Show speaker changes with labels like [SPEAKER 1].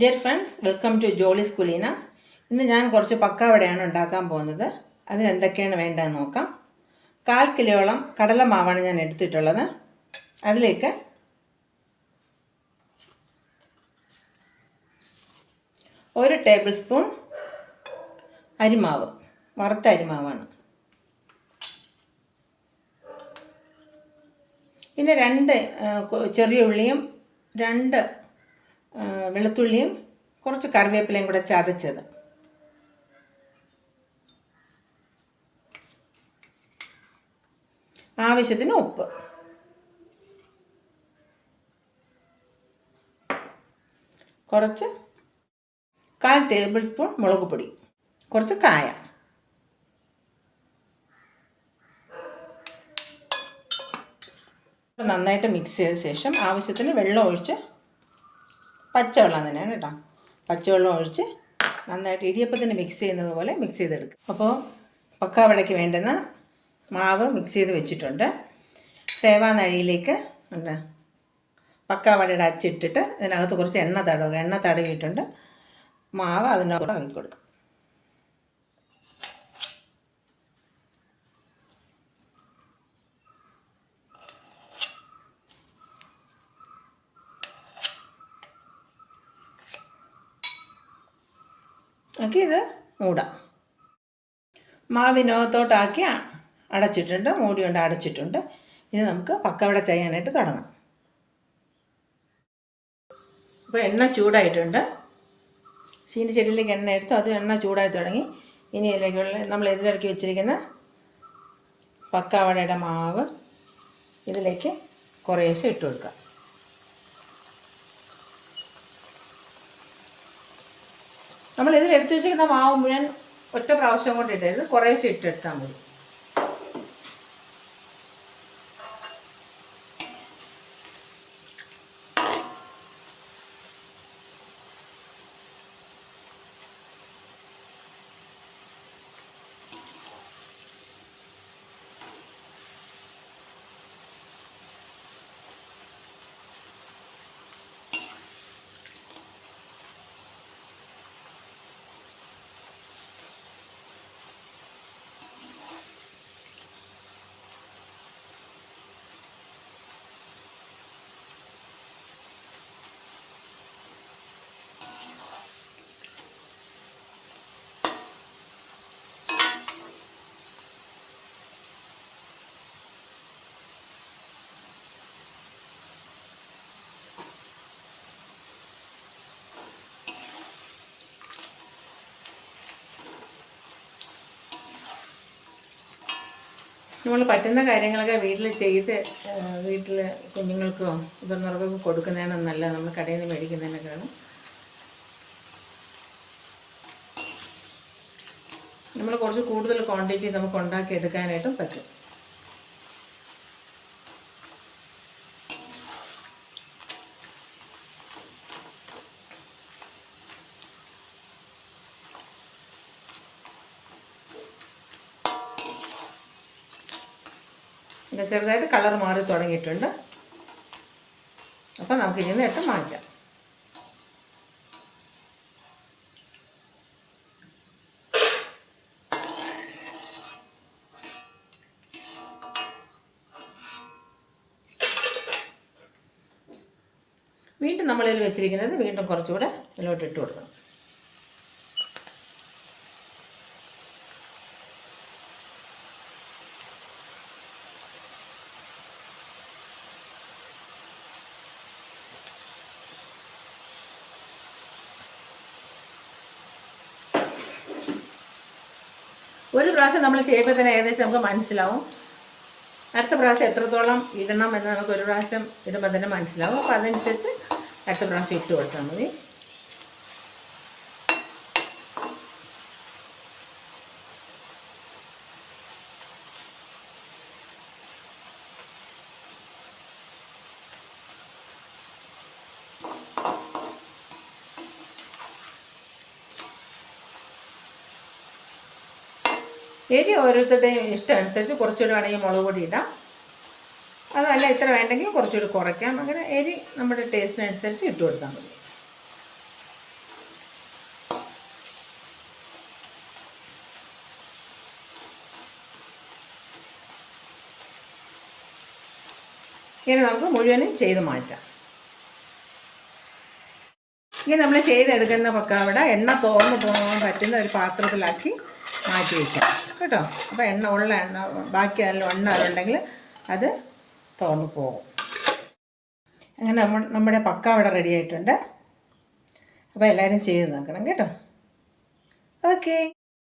[SPEAKER 1] Dear friends, welcome to Jolly's Kulina. ഇന്ന് ഞാൻ കുറച്ച് പക്കാവടയാണ് ഉണ്ടാക്കാൻ പോകുന്നത്. അതിനെന്തൊക്കെയാണ് വേണ്ടതെന്ന് നോക്കാം. 1/4 കിലോയോളം കടലമാവാണ് ഞാൻ എടുത്തിട്ടുള്ളത്. അതിലേക്ക് ഒരു ടേബിൾ സ്പൂൺ അരിമാവ്, വറുത്ത അരിമാവാണ്. പിന്നെ 2 ചെറിയ ഉള്ളിയും 2 വെളുത്തുള്ളിയും കുറച്ച് കറിവേപ്പിലയും കൂടെ ചതച്ചത്. ആവശ്യത്തിന് ഉപ്പ്. കുറച്ച് 1/4 ടേബിൾ സ്പൂൺ മുളക് പൊടി. കുറച്ച് കായം. നന്നായിട്ട് മിക്സ് ചെയ്ത ശേഷം ആവശ്യത്തിന് വെള്ളം ഒഴിച്ച്, പച്ചവെള്ളം തന്നെയാണ് കേട്ടോ, പച്ചവെള്ളം ഒഴിച്ച് നന്നായിട്ട് ഇടിയപ്പത്തിന് മിക്സ് ചെയ്യുന്നത് പോലെ മിക്സ് ചെയ്തെടുക്കും. അപ്പോൾ പക്കാവടയ്ക്ക് വേണ്ടുന്ന മാവ് മിക്സ് ചെയ്ത് വെച്ചിട്ടുണ്ട്. സേവാനഴിയിലേക്ക് പക്കാവടയുടെ അച്ചിട്ടിട്ട് ഇതിനകത്ത് കുറച്ച് എണ്ണ തടവിയിട്ടുണ്ട്. മാവ് അതിനകത്ത് ആക്കി കൊടുക്കും. ഓക്കെ, ഇത് മൂടാം. മാവിനകത്തോട്ടാക്കി അടച്ചിട്ടുണ്ട്, മൂടി കൊണ്ട് അടച്ചിട്ടുണ്ട്. ഇനി നമുക്ക് പക്കവട ചെയ്യാനായിട്ട് തുടങ്ങാം. അപ്പോൾ എണ്ണ ചൂടായിട്ടുണ്ട്. ചീനിച്ചട്ടിയിലേക്ക് എണ്ണ എടുത്ത് അത് എണ്ണ ചൂടായി തുടങ്ങി. ഇനി ഇതിലേക്കുള്ള നമ്മൾ ഇതിലിറക്കി വെച്ചിരിക്കുന്ന പക്കാവടയുടെ മാവ് ഇതിലേക്ക് കുറേശ്ശെ ഇട്ട് കൊടുക്കാം. നമ്മൾ ഇതിൽ എടുത്തു വെച്ചിരിക്കുന്ന മാവ് മുഴുവൻ ഒറ്റ പ്രാവശ്യം കൊണ്ട് ഇട്ടരുത്, കുറേശ്ശെ ഇട്ടെടുത്താൽ മതി. നമ്മൾ പറ്റുന്ന കാര്യങ്ങളൊക്കെ വീട്ടിൽ ചെയ്ത് വീട്ടിൽ കുഞ്ഞുങ്ങൾക്കോ മുതിർന്നവർക്കൊക്കെ കൊടുക്കുന്നതാണ് നല്ലത്, നമ്മൾ കടയിൽ നിന്ന് മേടിക്കുന്നതിനൊക്കെയാണ്. നമ്മൾ കുറച്ച് കൂടുതൽ ക്വാണ്ടിറ്റി നമുക്ക് ഉണ്ടാക്കി എടുക്കാനായിട്ടും പറ്റും. ചെറുതായിട്ട് കളർ മാറി തുടങ്ങിയിട്ടുണ്ട്. അപ്പോൾ നമുക്ക് ഇതിൽ നിന്ന് മാറ്റാം. വീണ്ടും നമ്മളിതിൽ വെച്ചിരിക്കുന്നത് വീണ്ടും കുറച്ചുകൂടെ ഇതിലോട്ട് ഇട്ട് കൊടുക്കണം. ഒരു പ്രാവശ്യം നമ്മൾ ചെയ്യുമ്പോൾ തന്നെ ഏകദേശം നമുക്ക് മനസ്സിലാവും. അടുത്ത പ്രാവശ്യം എത്രത്തോളം ഇടണം എന്ന് നമുക്ക് ഒരു പ്രാവശ്യം ഇടുമ്പോൾ തന്നെ മനസ്സിലാവും. അപ്പോൾ അതനുസരിച്ച് അടുത്ത പ്രാവശ്യം ഇട്ട് കൊടുത്താൽ മതി. എരി ഓരോരുത്തരുടെയും ഇഷ്ടം അനുസരിച്ച് കുറച്ചുകൂടി വേണമെങ്കിൽ മുളക് പൊടി ഇടാം. അതല്ല ഇത്ര വേണ്ടെങ്കിൽ കുറച്ചുകൂടി കുറയ്ക്കാം. അങ്ങനെ എരി നമ്മുടെ ടേസ്റ്റിനനുസരിച്ച് ഇട്ട് കൊടുത്താൽ മതി. ഇങ്ങനെ നമുക്ക് മുഴുവനും ചെയ്ത് മാറ്റാം. ഇനി നമ്മൾ ചെയ്തെടുക്കുന്ന പക്കാവട എണ്ണ തോർന്ന് പോകാൻ പറ്റുന്ന ഒരു പാത്രത്തിലാക്കി മാറ്റി വയ്ക്കാം കേട്ടോ. അപ്പോൾ എണ്ണ ബാക്കി അതിൽ ഉണ്ടെങ്കിൽ അത് തോർന്ന് പോകും. അങ്ങനെ നമ്മുടെ പക്കാവട റെഡി ആയിട്ടുണ്ട്. അപ്പോൾ എല്ലാവരും ചെയ്ത് നോക്കണം കേട്ടോ. ഓക്കേ.